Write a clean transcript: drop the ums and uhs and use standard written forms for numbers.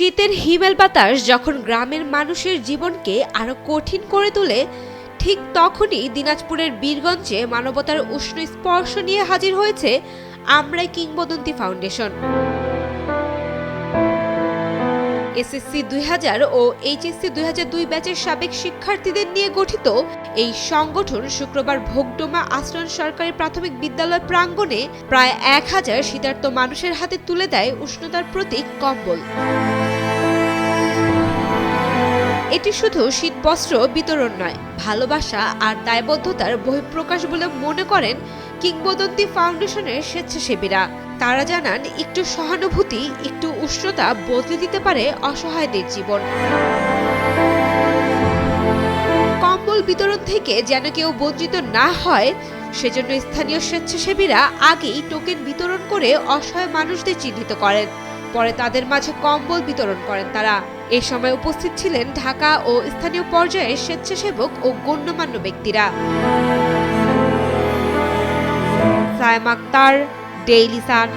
শীতের হিমেল বাতাস যখন গ্রামের মানুষের জীবনকে আরো কঠিন করে তোলে, ঠিক তখনই দিনাজপুরের বীরগঞ্জে মানবতার উষ্ণ স্পর্শ নিয়ে হাজির হয়েছে আমরাই কিংবদন্তি ফাউন্ডেশন। এসএসসি ২০০০ ও এইচএসসি ২০০২ ব্যাচের সাবেক শিক্ষার্থীদের নিয়ে গঠিত এই সংগঠন শুক্রবার ভোগডোমা আশ্রয়ণ সরকারি প্রাথমিক বিদ্যালয় প্রাঙ্গণে প্রায় ১,০০০ শীতার্ত মানুষের হাতে তুলে দেয় উষ্ণতার প্রতীক কম্বল। এটি শুধু শীতবস্ত্র বিতরণ নয়, ভালোবাসা আর দায়বদ্ধতার বহিঃপ্রকাশ বলে মনে করেন কিংবদন্তি ফাউন্ডেশনের স্বেচ্ছাসেবীরা। তারা জানান, একটু সহানুভূতি, একটু উষ্ণতা বদলে দিতে পারে অসহায়দের জীবন। কম্বল বিতরণ থেকে যেন কেউ বঞ্চিত না হয়, সেজন্য স্থানীয় স্বেচ্ছাসেবীরা আগেই টোকেন বিতরণ করে অসহায় মানুষদের চিহ্নিত করেন, পরে তাদের মাঝে কম্বল বিতরণ করেন তারা। এ সময় উপস্থিত ছিলেন ঢাকা ও স্থানীয় পর্যায়ের স্বেচ্ছাসেবক ও গণ্যমান্য ব্যক্তিরা। Sayem Akter, Daily Sun.